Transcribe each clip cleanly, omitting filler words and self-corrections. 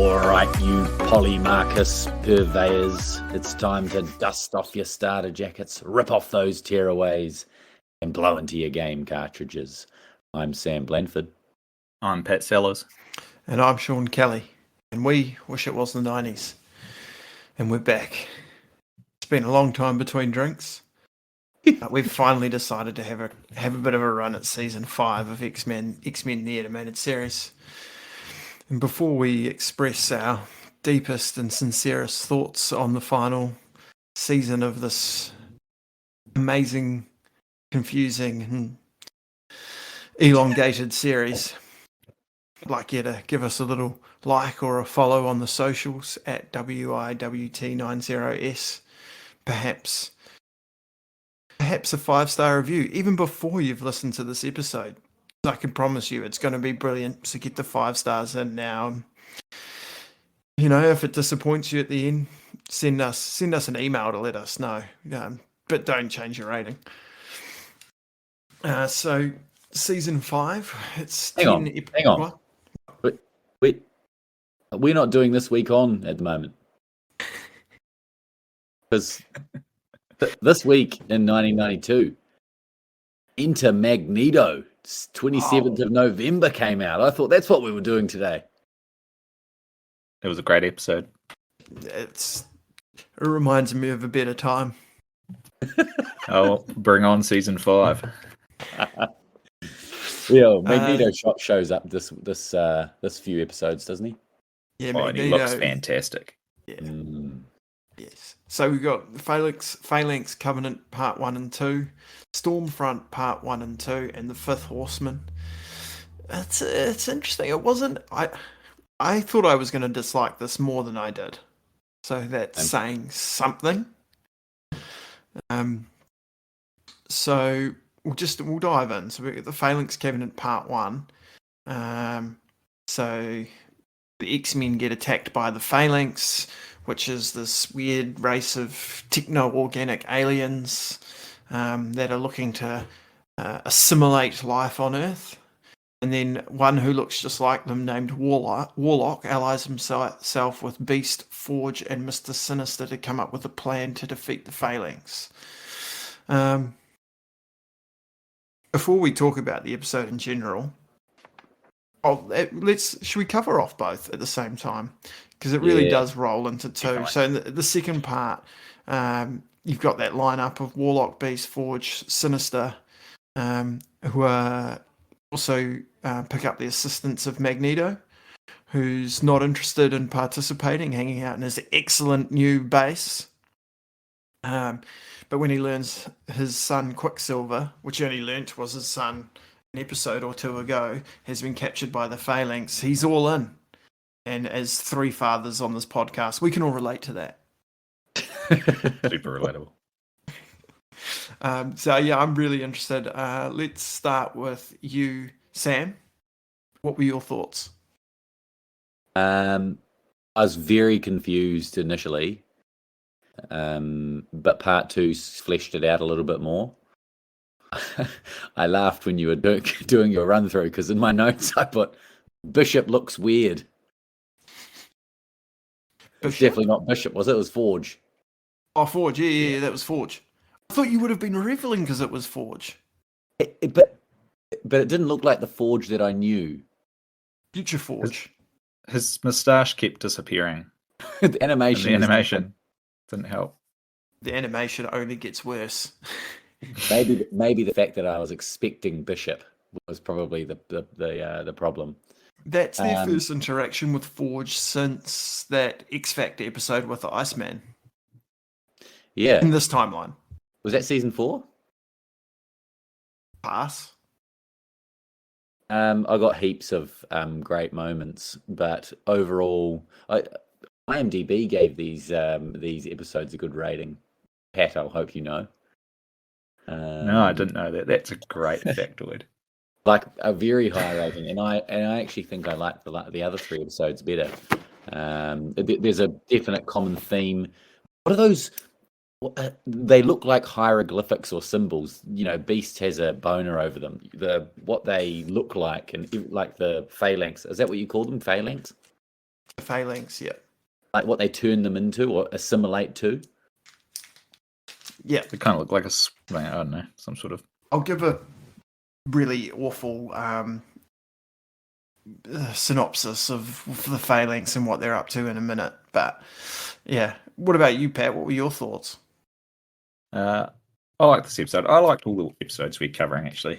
Alright, you Polymarchus purveyors, it's time to dust off your starter jackets, rip off those tearaways, and blow into your game cartridges. I'm Sam Blanford. I'm Pat Sellers. And I'm Sean Kelly. And we wish it was the 90s. And we're back. It's been a long time between drinks. But we've finally decided to have a bit of a run at season 5 of X-Men the Animated Series. And before we express our deepest and sincerest thoughts on the final season of this amazing, confusing, and elongated series, I'd like you to give us a little like or a follow on the socials at WIWT90S. Perhaps a 5-star review, even before you've listened to this episode. I can promise you it's going to be brilliant, so get the 5 stars in now. You know, if it disappoints you at the end, send us an email to let us know. But don't change your rating. So, season 5, it's Hang on. Wait. We're not doing this week on at the moment. Because this week in 1992, Enter Magneto, 27th of November came out. I thought that's what we were doing today. It was a great episode. It reminds me of a better time. Oh, bring on season 5. Yeah, Magneto shows up this few episodes, doesn't he? Yeah, and he looks fantastic. Yeah. Yes. So we've got Phalanx Covenant Part 1 and 2, Stormfront Part 1 and 2, and the Fifth Horseman. It's interesting. It wasn't. I thought I was going to dislike this more than I did. So that's saying something. So we'll dive in. So we got the Phalanx Covenant Part 1. So the X-Men get attacked by the Phalanx, which is this weird race of techno-organic aliens that are looking to assimilate life on Earth. And then one who looks just like them, named Warlock, allies himself with Beast, Forge, and Mr. Sinister to come up with a plan to defeat the Phalanx. Before we talk about the episode in general, should we cover off both at the same time? Because it really does roll into two. Definitely. So in the second part, you've got that lineup of Warlock, Beast, Forge, Sinister, who are also pick up the assistance of Magneto, who's not interested in participating, hanging out in his excellent new base. But when he learns his son Quicksilver, which he only learnt was his son an episode or two ago, has been captured by the Phalanx, he's all in. And as 3 fathers on this podcast, we can all relate to that. Super relatable. So yeah, I'm really interested. Let's start with you, Sam. What were your thoughts? I was very confused initially, but part 2 fleshed it out a little bit more. I laughed when you were doing your run through, because in my notes I put Bishop looks weird. It's definitely not Bishop, was it? It was Forge. Oh, Forge. Yeah, that was Forge. I thought you would have been reveling because it was Forge. But it didn't look like the Forge that I knew. Future Forge. His moustache kept disappearing. The animation didn't help. The animation only gets worse. Maybe the fact that I was expecting Bishop was probably the problem. That's their first interaction with Forge since that X Factor episode with the Iceman. Yeah. In this timeline. Was that season 4? Pass. I got heaps of great moments, but overall, IMDb gave these episodes a good rating. Pat, I hope you know. No, I didn't know that. That's a great factoid. Like a very high rating, and I actually think I like the other 3 episodes better. There's a definite common theme. What are those? They look like hieroglyphics or symbols. You know, Beast has a boner over them. What they look like, and like the Phalanx. Is that what you call them? Phalanx? Phalanx, yeah. Like what they turn them into or assimilate to? Yeah. They kind of look like I don't know, some sort of... I'll give a really awful synopsis of the Phalanx and what they're up to in a minute. But yeah, what about you, Pat? What were your thoughts? I like this episode. I liked all the episodes we're covering, actually.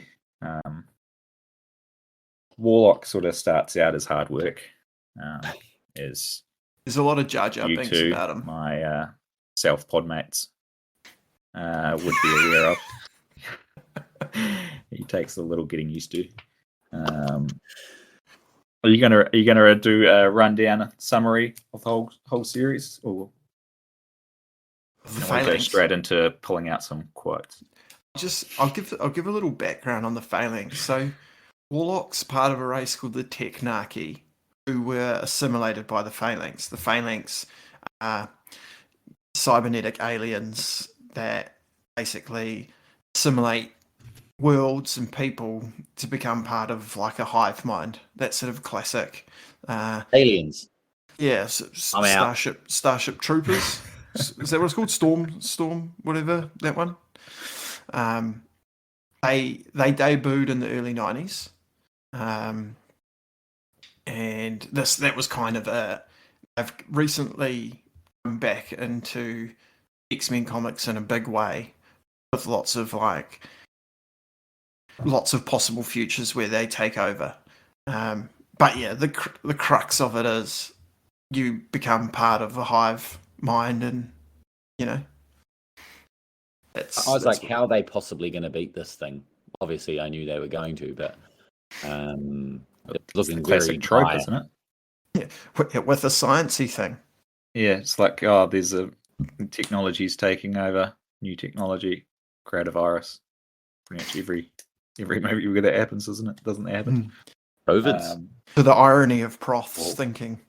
Warlock sort of starts out as hard work. As There's a lot of Jar Jar you Binks two, about him. my self-podmates, would be aware of. He takes a little getting used to. Are you gonna do a rundown summary of the whole series, or we go straight into pulling out some quotes? I'll give a little background on the Phalanx. So, Warlock's part of a race called the Technarch, who were assimilated by the Phalanx. The Phalanx are cybernetic aliens that basically assimilate worlds and people to become part of like a hive mind. That sort of classic Aliens. Yeah, I'm out. Starship Troopers. Is that what it's called? Storm, whatever that one. They debuted in the early 90s, and that was kind of I've recently come back into X-Men comics in a big way, with lots of possible futures where they take over. But yeah, the crux of it is you become part of a hive mind, and I was like, how are they possibly going to beat this thing? Obviously, I knew they were going to, but it's looking very trope, dire. isn't it? Yeah, with a sciencey thing. Yeah, it's like, there's a technology's taking over, new technology, create a virus. Pretty much every movie where that happens, doesn't it? Doesn't that happen? COVIDs. So the irony of Proth's thinking.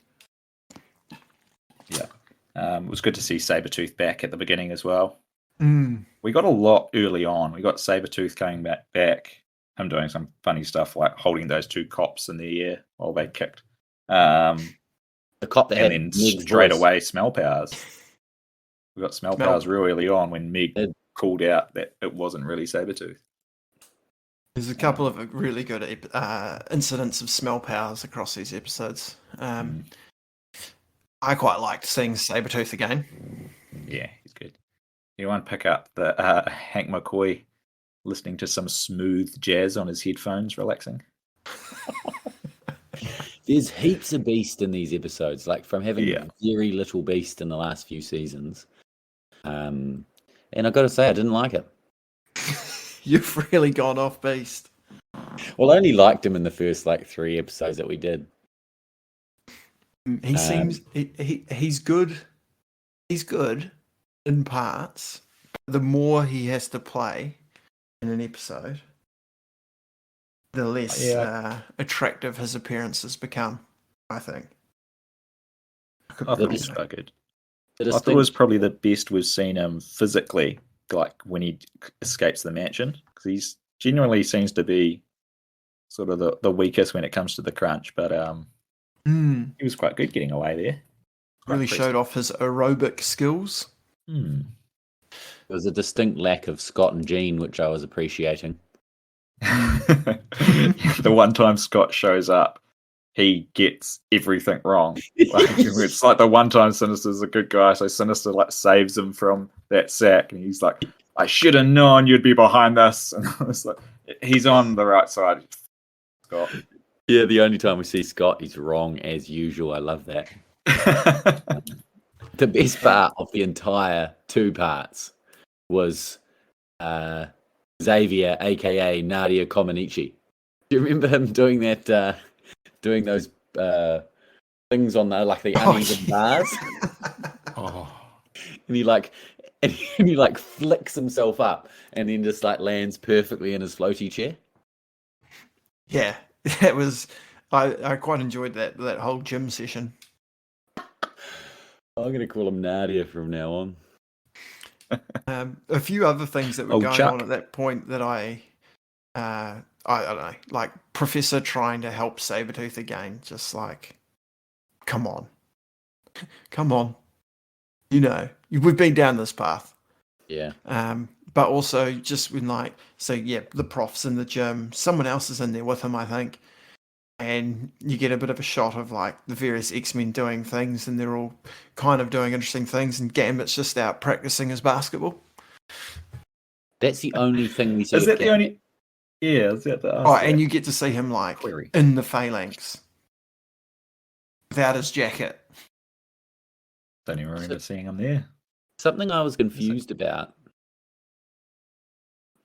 Yeah. It was good to see Sabretooth back at the beginning as well. We got a lot early on. We got Sabretooth coming back. Him doing some funny stuff like holding those two cops in the air while they kicked. The cop that and had then straight away smell powers. We got smell powers real early on when Meg called out that it wasn't really Sabretooth. There's a couple of really good incidents of smell powers across these episodes. I quite liked seeing Sabretooth again. Yeah, he's good. Anyone pick up the Hank McCoy listening to some smooth jazz on his headphones, relaxing? There's heaps of beast in these episodes, like from having very little beast in the last few seasons. And I've got to say, I didn't like it. You've really gone off beast. Well, I only liked him in the first 3 episodes that we did. He seems he's good. He's good in parts. The more he has to play in an episode, the less attractive his appearances become, I think. I thought it was quite good. I thought it was probably the best we've seen him physically, like when he escapes the mansion, because he genuinely seems to be sort of the weakest when it comes to the crunch, but he was quite good getting away there. Really showed off his aerobic skills. There was a distinct lack of Scott and Jean, which I was appreciating. The one time Scott shows up, he gets everything wrong. It's like the one time Sinister's a good guy, so Sinister saves him from that sack, and he's like, "I should have known you'd be behind this." And it's like, he's on the right side. Scott. Yeah, the only time we see Scott, he's wrong as usual. I love that. The best part of the entire 2 parts was Xavier, aka Nadia Comaneci. Do you remember him doing that? Doing those things on the uneven bars. And he flicks himself up and then just lands perfectly in his floaty chair. Yeah, that was. I quite enjoyed that whole gym session. I'm going to call him Nadia from now on. A few other things that were going on at that point that I don't know, like Professor trying to help Sabretooth again, just come on. come on, we've been down this path. Yeah. But also just when the prof's in the gym, someone else is in there with him, I think. And you get a bit of a shot of like the various X-Men doing things, and they're all kind of doing interesting things, and Gambit's just out practicing his basketball. That's the only thing we see. Is that the only? Yeah, is that the? And you get to see him like in the Phalanx without his jacket. Don't even remember seeing him there. Something I was confused about.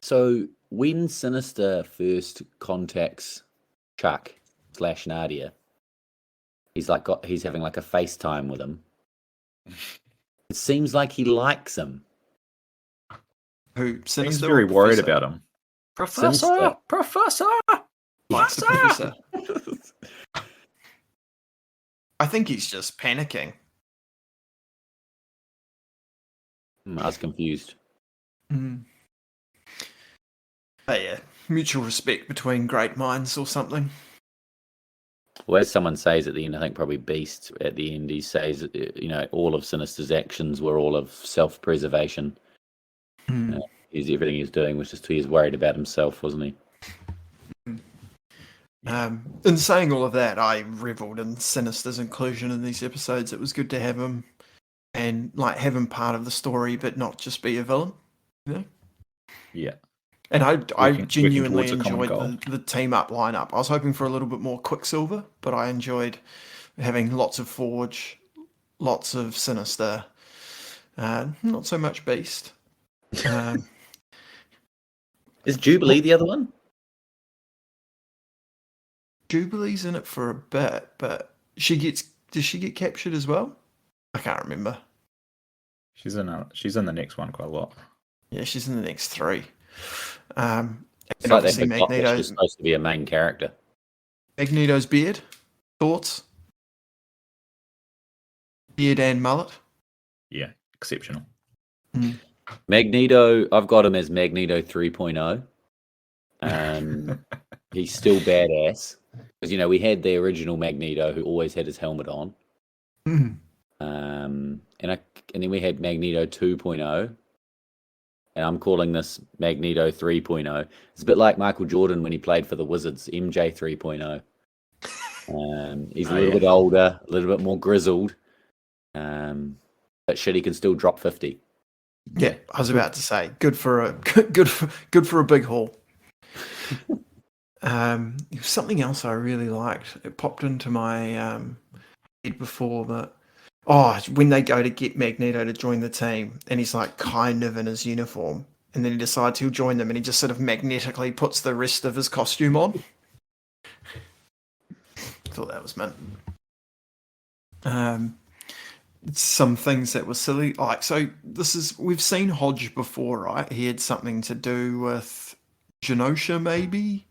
So when Sinister first contacts Chuck / Nadia, he's having like a FaceTime with him. It seems like he likes him. Who? Sinister? He's very worried about him. Professor. Likes the professor. I think he's just panicking. I was confused. But yeah, mutual respect between great minds or something. Well, as someone says at the end, I think probably Beast at the end, he says, all of Sinister's actions were all of self-preservation. Everything he was doing was just he was worried about himself, wasn't he? In saying all of that, I revelled in Sinister's inclusion in these episodes. It was good to have him and have him part of the story, but not just be a villain. Yeah. And I genuinely enjoyed the team up lineup. I was hoping for a little bit more Quicksilver, but I enjoyed having lots of Forge, lots of Sinister, not so much Beast. Is Jubilee the other one? Jubilee's in it for a bit, but does she get captured as well? I can't remember. She's in the next one quite a lot. Yeah, she's in the next 3. And it's like obviously Magneto's supposed to be a main character. Magneto's beard, thoughts? Beard and mullet. Yeah, exceptional. Magneto, I've got him as Magneto 3.0. He's still badass because we had the original Magneto who always had his helmet on. And then we had Magneto 2.0. And I'm calling this Magneto 3.0. It's a bit like Michael Jordan when he played for the Wizards, MJ 3.0. He's a little bit older, a little bit more grizzled. But shit, he can still drop 50. Yeah, I was about to say, good for a big haul. Something else I really liked. It popped into my head before, but when they go to get Magneto to join the team, and he's like kind of in his uniform, and then he decides he'll join them, and he just sort of magnetically puts the rest of his costume on. I thought that was mint. Some things that were silly, we've seen Hodge before, right? He had something to do with Genosha, maybe.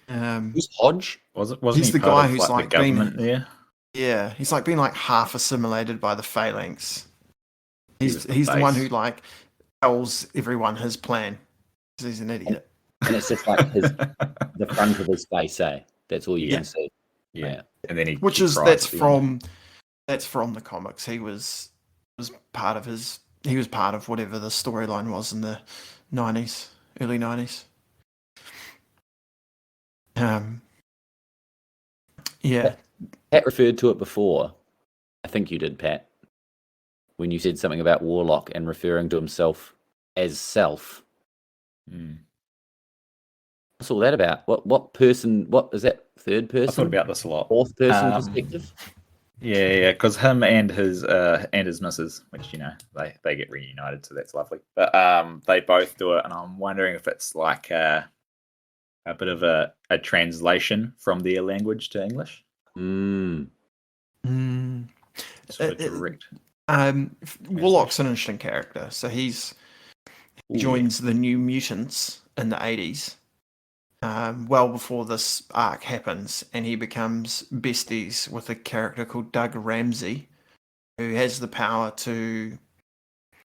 Who's Hodge? Wasn't he's he the part guy of, who's the government there? Yeah, he's been half assimilated by the Phalanx. He's the one who tells everyone his plan because he's an idiot. And it's just the front of his face, that's all you can see. Yeah, and then that's from the comics. He was part of whatever the storyline was in the 90s, early 90s. Yeah. Pat referred to it before. I think you did, Pat, when you said something about Warlock and referring to himself as self. What's all that about? What person? What is that? Third person? I thought about this a lot. Fourth person perspective. Yeah, because him and his missus, which they get reunited, so that's lovely. But they both do it, and I'm wondering if it's like a bit of a translation from their language to English. Sort of direct. Warlock's an interesting character. So he joins the New Mutants in the 80s, well before this arc happens, and he becomes besties with a character called Doug Ramsey, who has the power to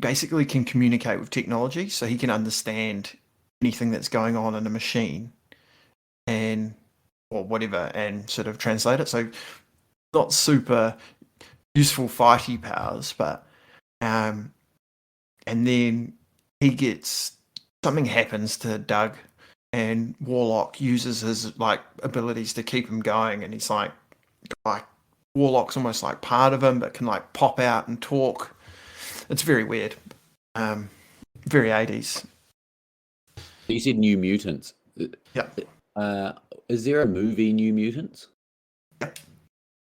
basically can communicate with technology, so he can understand anything that's going on in a machine or whatever, and sort of translate it. So not super useful fighty powers, but and then he gets something happens to Doug, and Warlock uses his like abilities to keep him going, and he's like Warlock's almost like part of him, but can like pop out and talk. It's very weird, very 80s. You said New Mutants. Yeah. Is there a movie New Mutants?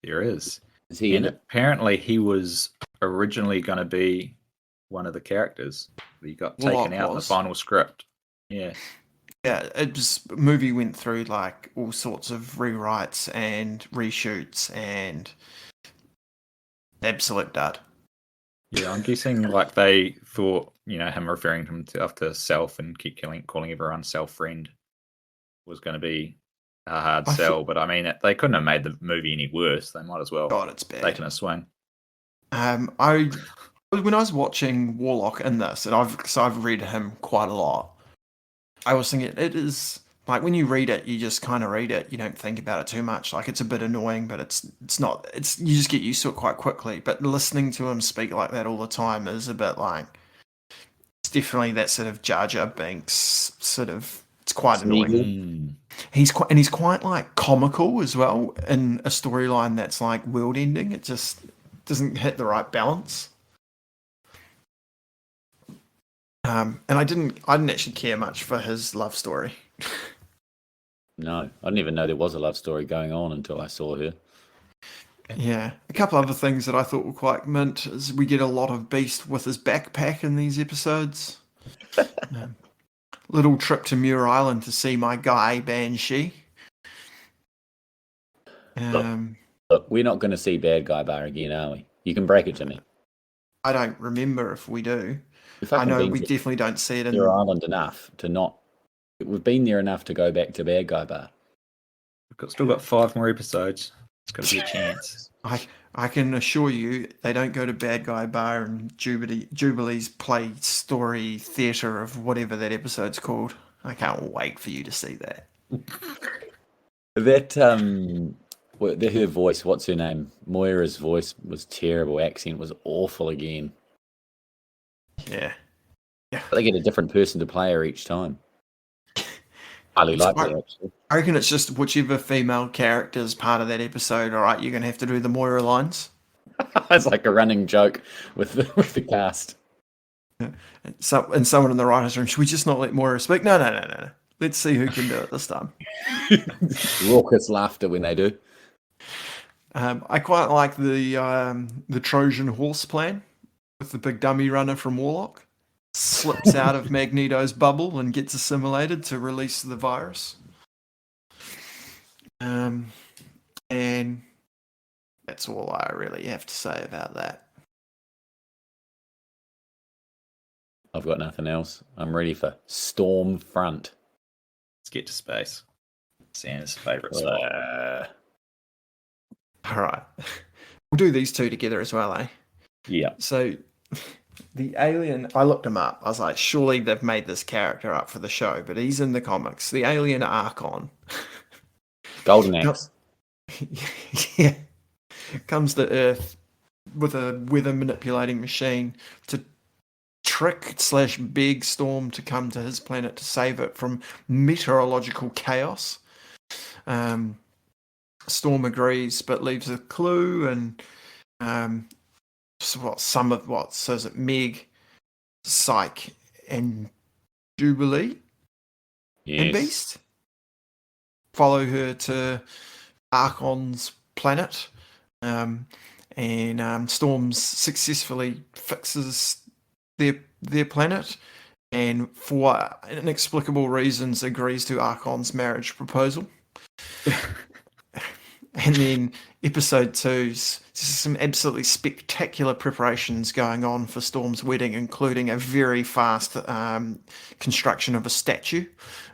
There is. Is he in it? Apparently, he was originally going to be one of the characters. He got taken out in the final script. Yeah. Yeah, movie went through like all sorts of rewrites and reshoots and absolute dud. Yeah, I'm guessing like they thought, him referring to himself to self and keep calling everyone self-friend was going to be a hard sell. But I mean, they couldn't have made the movie any worse. They might as well it's bad. taken a swing. When I was watching Warlock in this, and I've read him quite a lot, I was thinking it is like when you read it, you just kind of read it. You don't think about it too much. Like it's a bit annoying, but it's not. You just get used to it quite quickly. But listening to him speak like that all the time is a bit like it's definitely that sort of Jar Jar Binks sort of. It's quite annoying. He's quite like comical as well in a storyline that's like world ending. It just doesn't hit the right balance. And I didn't actually care much for his love story. No, I didn't even know there was a love story going on until I saw her. Yeah. A couple other things that I thought were quite mint is we get a lot of Beast with his backpack in these episodes. Little trip to Muir Island to see my guy, Banshee. Look, we're not going to see Bad Guy Bar again, are we? You can break it to me. I don't remember if we do. I know we definitely don't see it in Muir Island enough to not. We've been there enough to go back to Bad Guy Bar. We've still got 5 more episodes. It's got to be a chance. I can assure you they don't go to Bad Guy Bar and Jubilee's play story theatre of whatever that episode's called. I can't wait for you to see that. That her voice, what's her name? Moira's voice was terrible. Accent was awful again. Yeah. They get a different person to play her each time. I like that, actually. I reckon it's just whichever female character's part of that episode, all right, you're going to have to do the Moira lines. It's like a running joke with the cast. And someone in the writer's room, should we just not let Moira speak? No. Let's see who can do it this time. Raucous laughter when they do. I quite like the Trojan horse plan with the big dummy runner from Warlock. Slips out of Magneto's bubble and gets assimilated to release the virus. And that's all I really have to say about that. I've got nothing else. I'm ready for Stormfront. Let's get to space. Santa's favourite spot. All right. We'll do these two together as well, eh? Yeah. So the alien, I looked him up. I was like, surely they've made this character up for the show, but he's in the comics. The alien Archon. Golden Axe. Yeah. Comes to Earth with a weather manipulating machine to trick/beg Storm to come to his planet to save it from meteorological chaos. Storm agrees, but leaves a clue, and so is it Meg, Psyche, and Jubilee? Yes. And Beast? Follow her to Archon's planet, and Storm successfully fixes their planet, and for inexplicable reasons agrees to Archon's marriage proposal. And then episode 2's some absolutely spectacular preparations going on for Storm's wedding, including a very fast construction of a statue.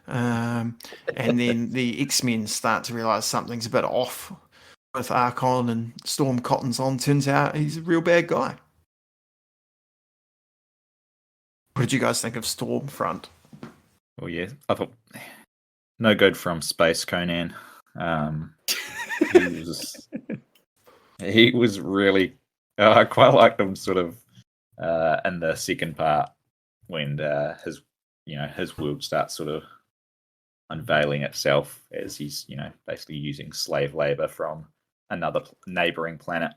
And then the X-Men start to realise something's a bit off with Archon, and Storm cottons on. Turns out he's a real bad guy. What did you guys think of Stormfront? Well, yeah, I thought no good from Space Conan. He was really I quite liked him sort of in the second part when his world starts sort of unveiling itself as he's basically using slave labor from another neighboring planet,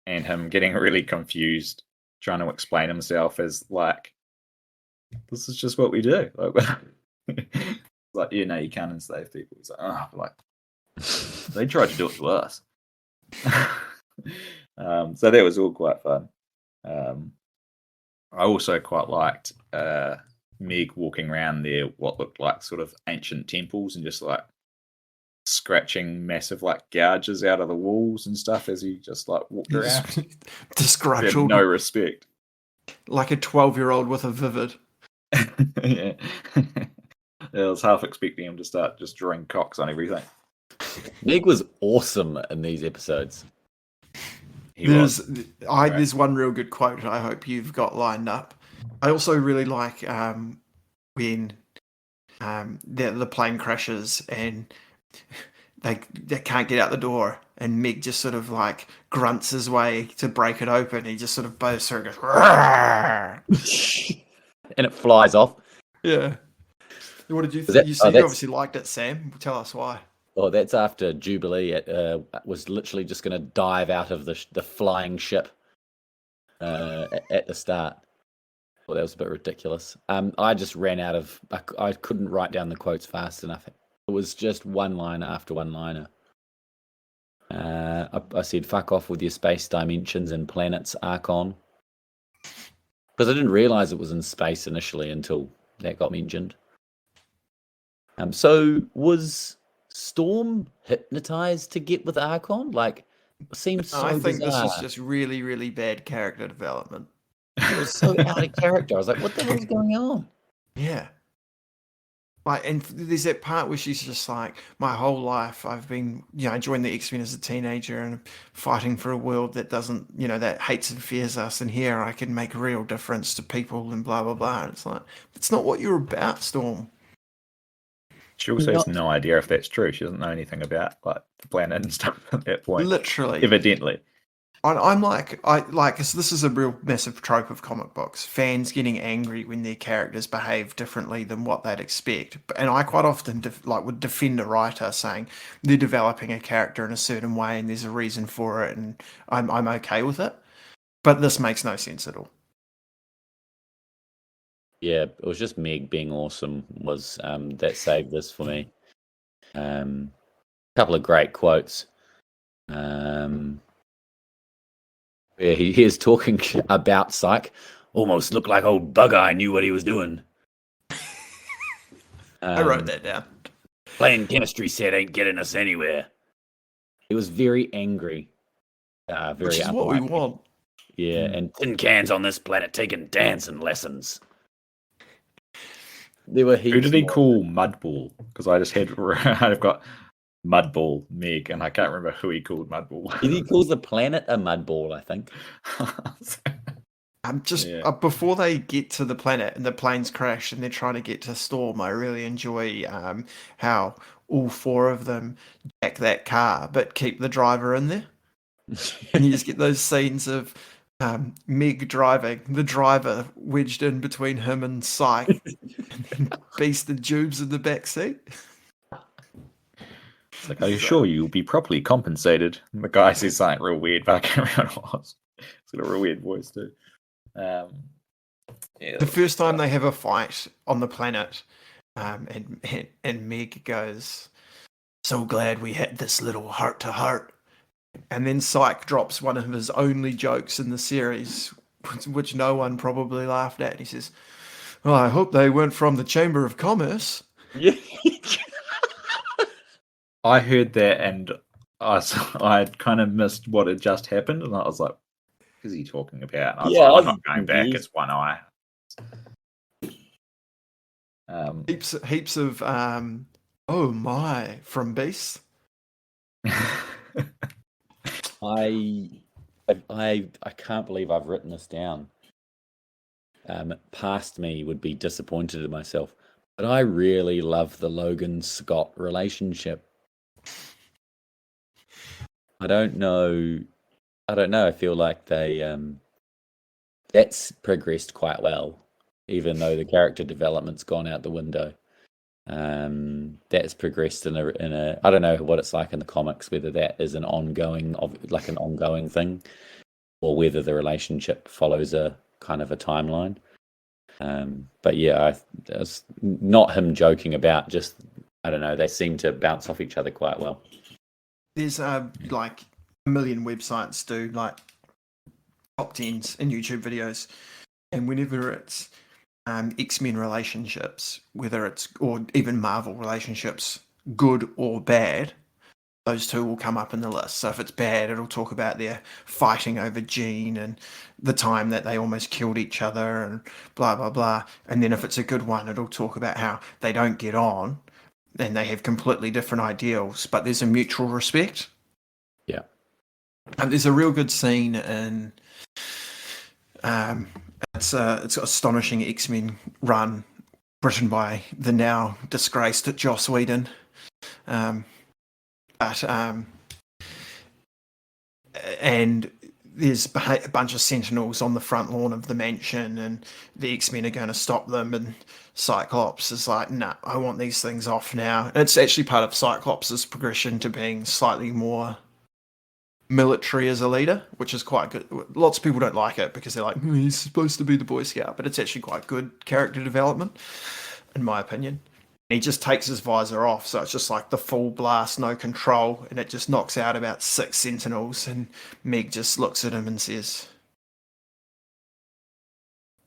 and him getting really confused trying to explain himself as like, this is just what we do. Like, you can't enslave people. He's like, they tried to do it to us. So that was all quite fun. I also quite liked Meg walking around there, what looked like sort of ancient temples, and just like scratching massive like gouges out of the walls and stuff as he just like walked around. The scratch, no respect, like a 12-year-old with a vivid. Yeah. I was half expecting him to start just drawing cocks on everything. Meg was awesome in these episodes. There's one real good quote I hope you've got lined up. I also really like when the plane crashes and they can't get out the door, and Meg just sort of like grunts his way to break it open. He just sort of bows through and goes, and it flies off. Yeah. What did you think? You obviously liked it, Sam. Tell us why. Oh, that's after Jubilee was literally just going to dive out of the flying ship at the start. Well, that was a bit ridiculous. I just ran out of... I couldn't write down the quotes fast enough. It was just one-liner after one-liner. I said, fuck off with your space dimensions and planets, Archon. Because I didn't realise it was in space initially until that got mentioned. So was Storm hypnotized to get with Archon? Like, it seems so I think bizarre. this is just really, really bad character development. It was so out of character. I was like, what the hell is going on? Yeah. Like, and there's that part where she's just like, my whole life I've been, I joined the X-Men as a teenager and fighting for a world that doesn't, that hates and fears us. And here I can make a real difference to people and blah, blah, blah. And it's like, it's not what you're about, Storm. She also has no idea if that's true. She doesn't know anything about like the planet and stuff at that point. Literally. Evidently. I'm like, this is a real massive trope of comic books. Fans getting angry when their characters behave differently than what they'd expect. And I quite often would defend a writer saying they're developing a character in a certain way and there's a reason for it, and I'm okay with it. But this makes no sense at all. Yeah, it was just Meg being awesome was that saved this for me. A couple of great quotes. Yeah, he is talking about Psych. Almost looked like old Bug-Eye knew what he was doing. I wrote that down. Playing chemistry set ain't getting us anywhere. He was very angry. Which is what we want. Yeah, and tin cans on this planet taking dancing lessons. There were Who did he call Mudball? Because I've got Mudball, Meg, and I can't remember who he called Mudball. He calls the planet a mudball, I think. Before they get to the planet and the planes crash and they're trying to get to Storm, I really enjoy how all four of them jack that car but keep the driver in there. And you just get those scenes of Meg driving, the driver wedged in between him and Psych, and Beast and Jubes in the back seat. It's like, are you sure you'll be properly compensated? And the guy says something real weird, but I can't remember what it was. It's got a real weird voice too. The first time they have a fight on the planet, and Meg goes, "So glad we had this little heart to heart." And then Psych drops one of his only jokes in the series, which no one probably laughed at. And he says, "Well, I hope they weren't from the Chamber of Commerce." Yeah. I heard that and I kind of missed what had just happened, and I was like, "What is he talking about?" And I was like, I'm not going back. It's one eye. Heaps of oh my from Beast. I can't believe I've written this down. Past me would be disappointed in myself, but I really love the Logan Scott relationship. I don't know I don't know. I feel like that's progressed quite well, even though the character development's gone out the window. That's progressed in a I don't know what it's like in the comics, whether that is an ongoing thing, or whether the relationship follows a kind of a timeline. But yeah, it's not him joking about, just I don't know, they seem to bounce off each other quite well. There's like a million websites do like top 10s in YouTube videos, and whenever it's X-Men relationships, whether it's, or even Marvel relationships, good or bad, those two will come up in the list. So if it's bad, it'll talk about their fighting over Jean and the time that they almost killed each other and blah, blah, blah. And then if it's a good one, it'll talk about how they don't get on and they have completely different ideals, but there's a mutual respect. Yeah. And there's a real good scene in it's astonishing X-Men run written by the now disgraced Joss Whedon. And there's a bunch of Sentinels on the front lawn of the mansion, and the X-Men are going to stop them, and Cyclops is like, nah, I want these things off now. And it's actually part of Cyclops' progression to being slightly more military as a leader, which is quite good. Lots of people don't like it because they're like, he's supposed to be the Boy Scout, but it's actually quite good character development, in my opinion. He just takes his visor off, so it's just like the full blast, no control, and it just knocks out about 6 Sentinels, and Meg just looks at him and says,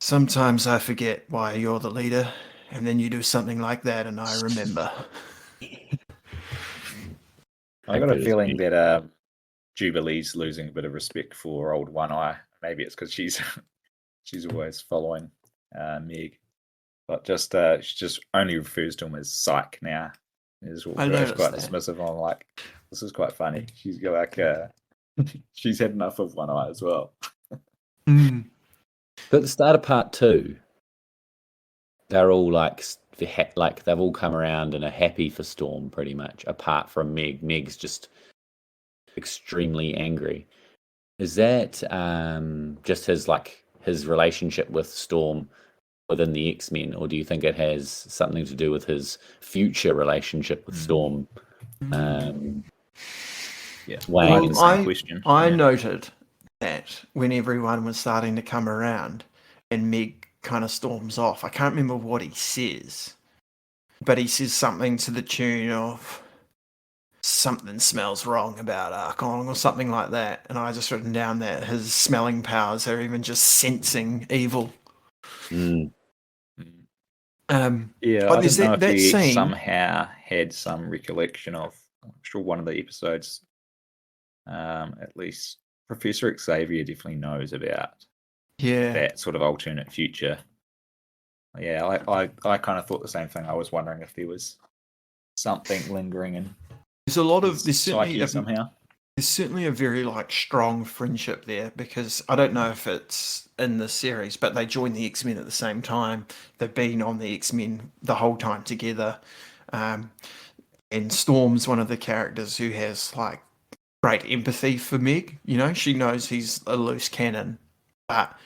sometimes I forget why you're the leader, and then you do something like that, and I remember. I got a feeling that Jubilee's losing a bit of respect for old One Eye. Maybe it's because she's always following Meg. But she just only refers to him as Psych now. She's quite dismissive. I'm like, this is quite funny. She's got like she's had enough of One Eye as well. Mm. But at the start of part 2, they're all they've all come around and are happy for Storm, pretty much, apart from Meg. Meg's just extremely angry. Is that just his relationship with Storm within the X-Men, or do you think it has something to do with his future relationship with Storm? Yeah, well, I noted that when everyone was starting to come around and Meg kind of storms off, I can't remember what he says, but he says something to the tune of something smells wrong about Arkong or something like that, and I just written down that his smelling powers are even just sensing evil. Yeah, I don't know if he somehow had some recollection of, I'm sure one of the episodes, at least Professor Xavier definitely knows about that sort of alternate future. Yeah, I kind of thought the same thing. I was wondering if there was something lingering in. There's a lot of somehow. There's certainly a very strong friendship there, because I don't know if it's in the series, but they joined the X-Men at the same time. They've been on the X-Men the whole time together. And Storm's one of the characters who has great empathy for Meg. You know, she knows he's a loose cannon, but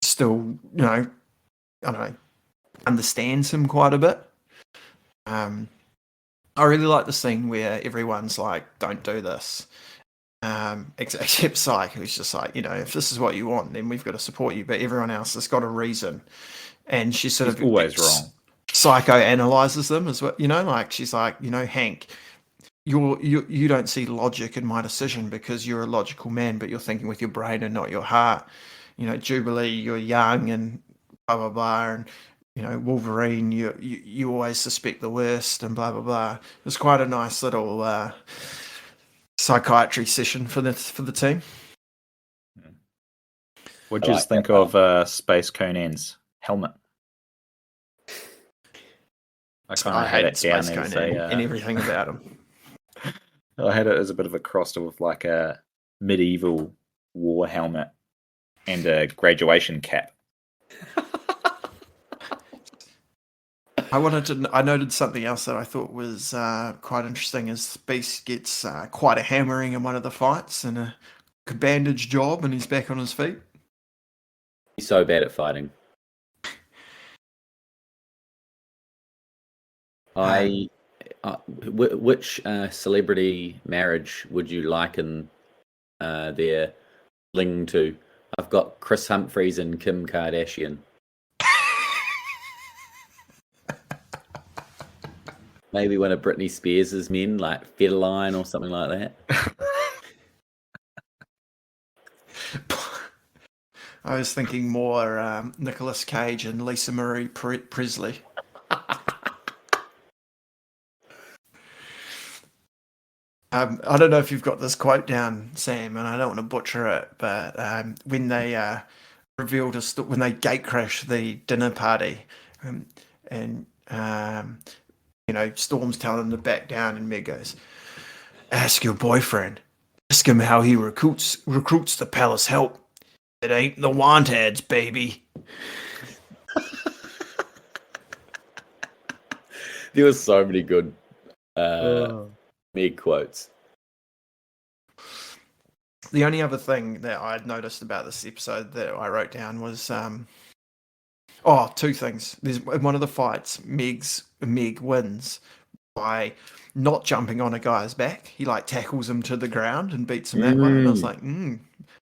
still, I don't know, understands him quite a bit. I really like the scene where everyone's like, don't do this. Except Psyche, who's just like, if this is what you want, then we've got to support you. But everyone else has got a reason. And she's always wrong. Psychoanalyzes them as well. She's like, Hank, you don't see logic in my decision because you're a logical man, but you're thinking with your brain and not your heart. Jubilee, you're young and blah, blah, blah. And Wolverine, you always suspect the worst and blah blah blah. It was quite a nice little psychiatry session for the team. What do you think of Space Conan's helmet? I had it down Space Conan and everything about him. I had it as a bit of a cross with like a medieval war helmet and a graduation cap. I noted something else that I thought was quite interesting. Is Beast gets quite a hammering in one of the fights, and bandage job and he's back on his feet. He's so bad at fighting. Which celebrity marriage would you liken their fling to? I've got Chris Humphries and Kim Kardashian. Maybe one of Britney Spears' men, like Federline or something like that. I was thinking more Nicolas Cage and Lisa Marie Presley. I don't know if you've got this quote down, Sam, and I don't want to butcher it, but when they revealed when they gate crashed the dinner party, and Storm's telling him to back down, and Meg goes, "Ask your boyfriend. Ask him how he recruits the palace help. It ain't the want ads, baby." There was so many good Meg quotes. The only other thing that I'd noticed about this episode that I wrote down was two things. There's one of the fights, Meg wins by not jumping on a guy's back. He tackles him to the ground and beats him that way. And I was like,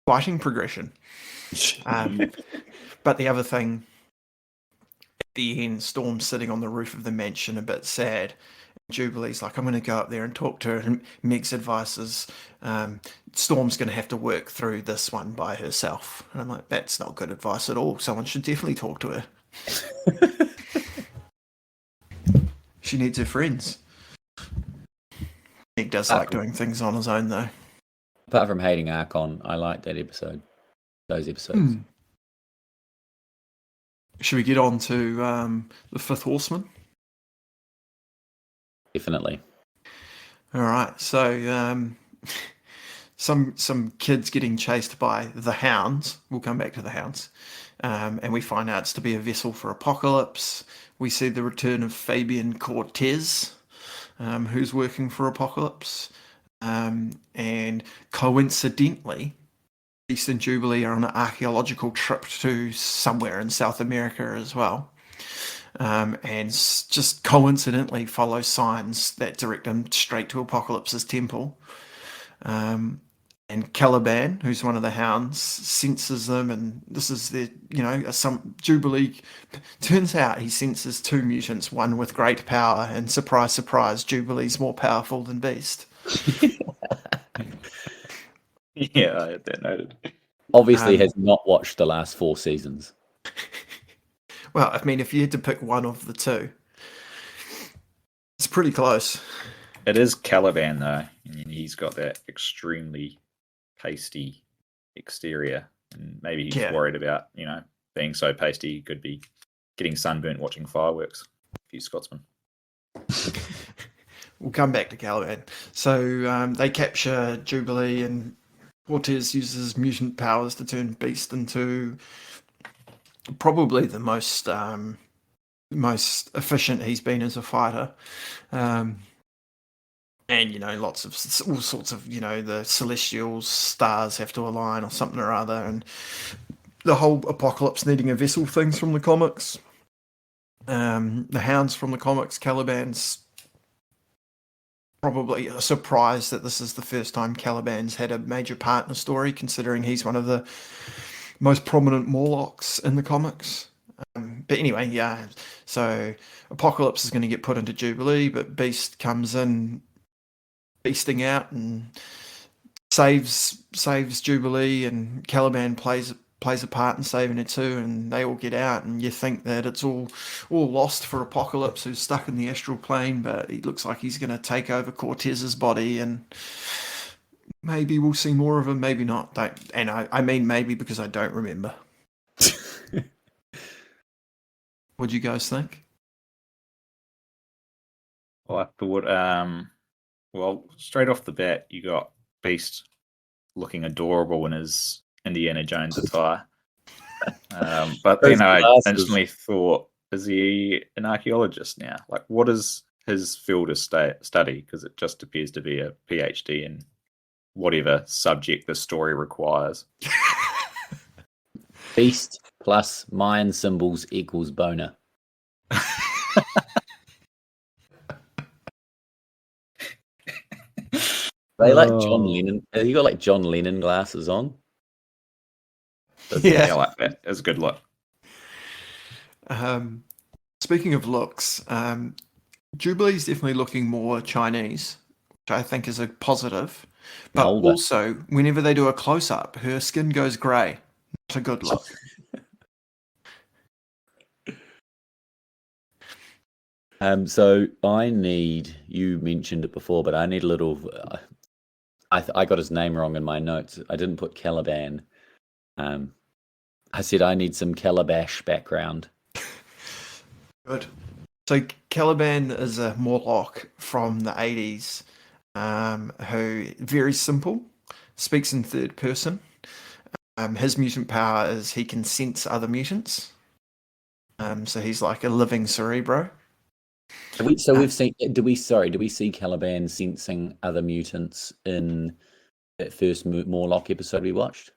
fighting progression. But the other thing, at the end, Storm's sitting on the roof of the mansion a bit sad. Jubilee's like, "I'm going to go up there and talk to her." And Meg's advice is, Storm's going to have to work through this one by herself. And I'm like, that's not good advice at all. Someone should definitely talk to her. She needs her friends. Meg does like doing things on his own, though. Apart from hating Archon, I like that episode. Those episodes. Should we get on to the Fifth Horseman? Definitely. All right. So some kids getting chased by the Hounds. We'll come back to the Hounds. And we find out it's to be a vessel for Apocalypse. We see the return of Fabian Cortez, who's working for Apocalypse. And coincidentally, Beast and Jubilee are on an archaeological trip to somewhere in South America as well. And just coincidentally follow signs that direct them straight to Apocalypse's temple. And Caliban, who's one of the Hounds, senses them, and this is some Jubilee. Turns out he senses two mutants, one with great power, and surprise, surprise, Jubilee's more powerful than Beast. Yeah, I had that noted. Obviously has not watched the last 4 seasons. Well, I mean, if you had to pick one of the two, it's pretty close. It is Caliban, though. And he's got that extremely pasty exterior. And maybe he's worried about, being so pasty, he could be getting sunburnt watching fireworks. A few Scotsmen. We'll come back to Caliban. So they capture Jubilee, and Cortez uses mutant powers to turn Beast into probably the most efficient he's been as a fighter. And lots of all sorts of the celestials, stars have to align or something or other, and the whole Apocalypse needing a vessel things from the comics. The Hounds from the comics, Caliban's probably surprised that this is the first time Caliban's had a major part in a story, considering he's one of the most prominent Morlocks in the comics. But anyway, yeah. So Apocalypse is going to get put into Jubilee, but Beast comes in, beasting out, and saves Jubilee, and Caliban plays a part in saving it too, and they all get out, and you think that it's all lost for Apocalypse, who's stuck in the astral plane, but it looks like he's going to take over Cortez's body, and maybe we'll see more of him, maybe not. I mean maybe because I don't remember. What do you guys think? Well, I thought, straight off the bat, you got Beast looking adorable in his Indiana Jones attire. But then I instantly thought, is he an archaeologist now? Like, what is his field of study? Because it just appears to be a PhD in whatever subject the story requires. Beast plus Mayan symbols equals boner. They like John Lennon. You got like John Lennon glasses on. Yeah, I like that. It's a good look. Speaking of looks, Jubilee's definitely looking more Chinese, which I think is a positive. But also, whenever they do a close-up, her skin goes grey. Not a good look. So I need, you mentioned it before, but I need a little, I got his name wrong in my notes. I didn't put Caliban. I said I need some Calabash background. Good. So Caliban is a Morlock from the 80s who, very simple, speaks in third person. His mutant power is he can sense other mutants. So he's like a living Cerebro. So we've seen. Do we see Caliban sensing other mutants in that first Morlock episode we watched?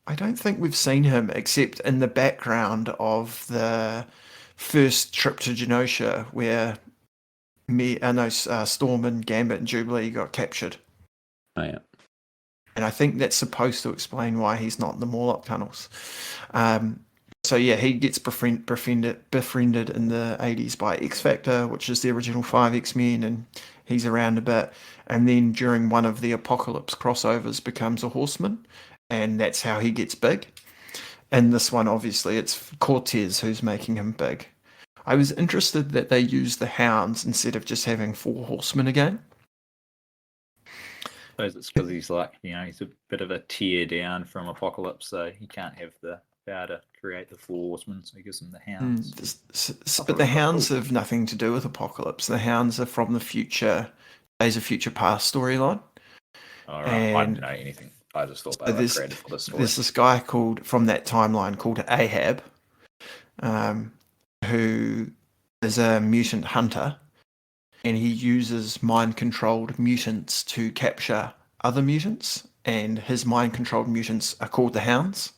I don't think we've seen him except in the background of the first trip to Genosha where Storm and Gambit and Jubilee got captured. Oh yeah. And I think that's supposed to explain why he's not in the Morlock tunnels. So yeah, he gets befriended in the 80s by X Factor, which is the original 5 X-Men, and he's around a bit. And then during one of the Apocalypse crossovers becomes a Horseman, and that's how he gets big. And this one, obviously, it's Cortez who's making him big. I was interested that they used the Hounds instead of just having 4 Horsemen again. I suppose it's because he's like, he's a bit of a tier down from Apocalypse, so he can't have the power to create the 4 Horsemen, so he gives them the Hounds. But the Hounds have nothing to do with Apocalypse. The Hounds are from the future, Days of Future Past storyline. All right, I didn't know anything. I just thought they were created for the story. There's this guy from that timeline called Ahab, who is a mutant hunter, and he uses mind-controlled mutants to capture other mutants, and his mind-controlled mutants are called the Hounds.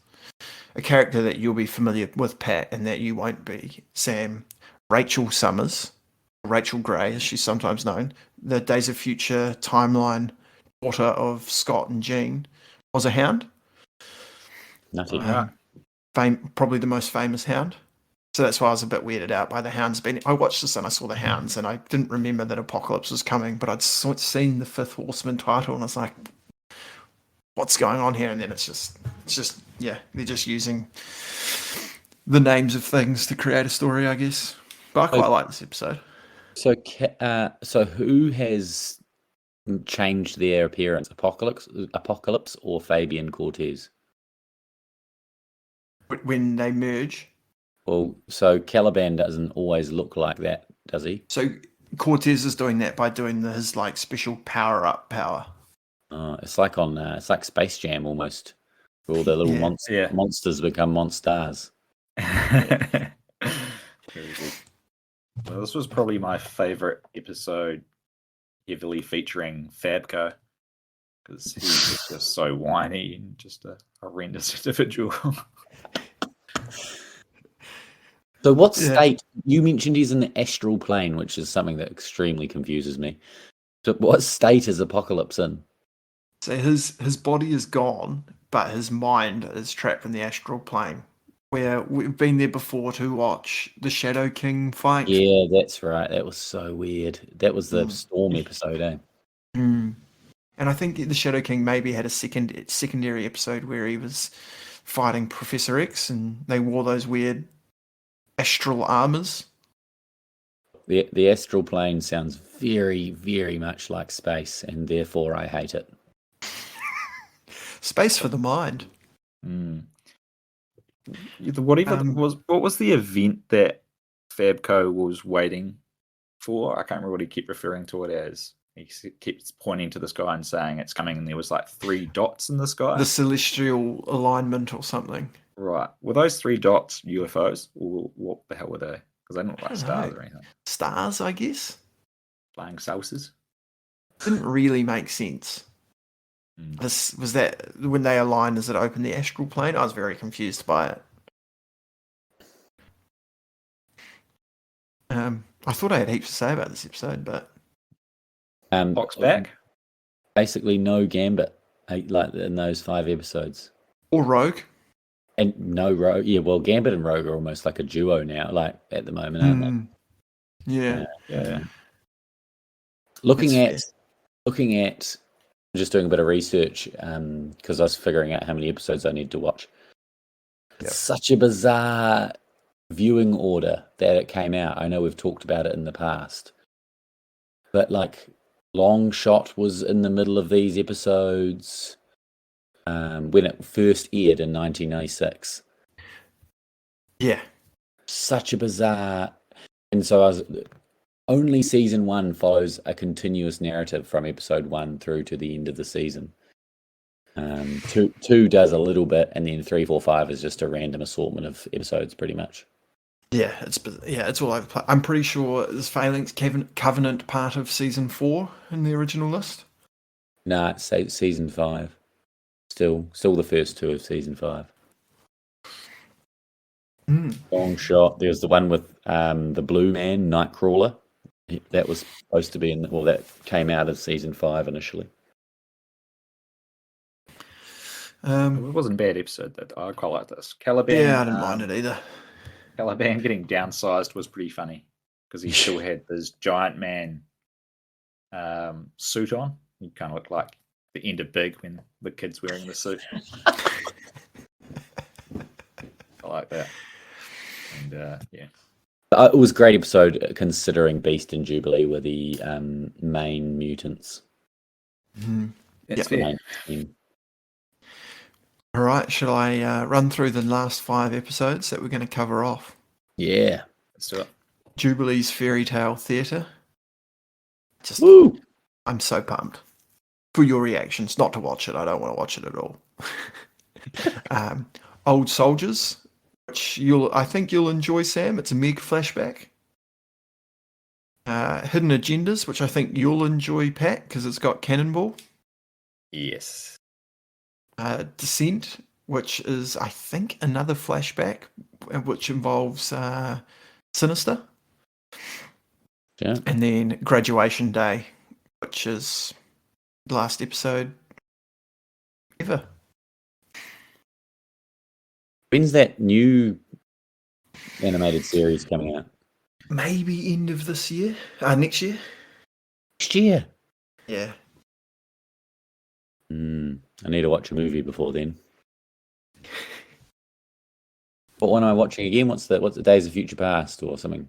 A character that you'll be familiar with, Pat, and that you won't be, Sam. Rachel Summers, Rachel Gray, as she's sometimes known, the Days of Future timeline daughter of Scott and Jean, was a Hound. Nutty. Probably the most famous Hound. So that's why I was a bit weirded out by the Hounds. I watched this and I saw the Hounds, and I didn't remember that Apocalypse was coming, but I'd seen the Fifth Horseman title, and I was like, what's going on here? And then it's just they're just using the names of things to create a story, I guess. But I quite like this episode. So who has changed their appearance? Apocalypse or Fabian Cortez? When they merge? Well, so Caliban doesn't always look like that, does he? So Cortez is doing that by doing his like special power. It's like Space Jam almost. Where all the little monsters become monsters. Very good. Well, this was probably my favorite episode, heavily featuring Fabco, because he's just so whiny and just a horrendous individual. So what state, you mentioned he's in the astral plane, which is something that extremely confuses me. So what state is Apocalypse in? So his body is gone, but his mind is trapped in the astral plane, where we've been there before to watch the Shadow King fight. Yeah, that's right. That was so weird. That was the Storm episode, eh? And I think the Shadow King maybe had a secondary episode where he was fighting Professor X, and they wore those weird astral armors. The astral plane sounds very, very much like space, and therefore I hate it. Space for the mind. What was the event that Fabco was waiting for? I can't remember what he kept referring to it as. He keeps pointing to the sky and saying it's coming, and there was like 3 dots in the sky. The celestial alignment or something. Right. Were those 3 dots UFOs? Or what the hell were they? Because they don't look like stars or anything. Stars, I guess. Flying saucers? Didn't really make sense. This was that when they align, does it open the astral plane? I was very confused by it. I thought I had heaps to say about this episode, but Box back. Basically, no Gambit, like in those 5 episodes. Or Rogue. And no Rogue. Yeah, well, Gambit and Rogue are almost like a duo now, like at the moment, aren't they? Yeah. Looking at, just doing a bit of research because I was figuring out how many episodes I need to watch. It's such a bizarre viewing order that it came out. I know we've talked about it in the past, but like Long Shot was in the middle of these episodes when it first aired in 1996. Yeah, such a bizarre. And so only season 1 follows a continuous narrative from episode 1 through to the end of the season. 2 does a little bit, and then 3, 4, 5 is just a random assortment of episodes, pretty much. Yeah, it's all over the place. I'm pretty sure is Phalanx Covenant part of season 4 in the original list. Nah, it's season 5. Still the first 2 of season 5. Long Shot. There's the one with the Blue Man, Nightcrawler. That was supposed to be that came out of season 5 initially. It wasn't a bad episode. That I quite like this. Caliban. Yeah, I didn't mind it either. Caliban getting downsized was pretty funny because he still had this giant man suit on. He kind of looked like the end of Big when the kid's wearing the suit. I like that. And it was a great episode considering Beast and Jubilee were the main mutants. That's fair. All right, should I run through the last 5 episodes that we're going to cover off? Yeah, let's do it. Jubilee's Fairytale Theatre. Woo! I'm so pumped for your reactions. Not to watch it. I don't want to watch it at all. Old Soldiers, which I think you'll enjoy, Sam. It's a Meg flashback. Hidden Agendas, which I think you'll enjoy, Pat, because it's got Cannonball. Yes. Descent, which is, I think, another flashback, which involves Sinister. Yeah. And then Graduation Day, which is the last episode ever. When's that new animated series coming out? Maybe end of this year. Next year. Next year? Yeah. I need to watch a movie before then. What one am I watching again? What's the Days of Future Past or something?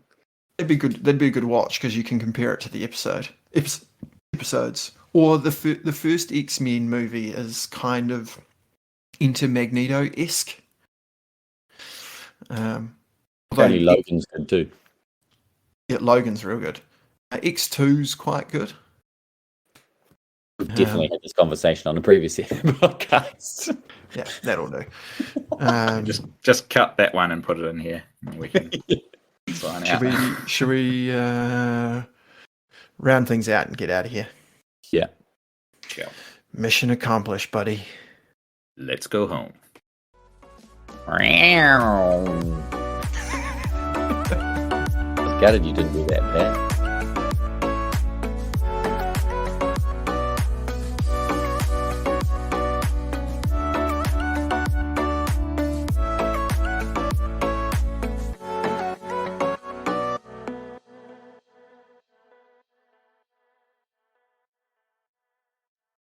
That'd be good. That'd be a good watch because you can compare it to the episodes. Or the first X-Men movie is kind of into Magneto-esque. Only Logan's good too. Yeah, Logan's real good. X2's quite good. We've definitely had this conversation on a previous podcast. Yeah, that'll do. Just cut that one and put it in here. And we can sign out. Should we round things out and get out of here? Yeah. Sure. Mission accomplished, buddy. Let's go home. I was gutted you didn't do that, Pat.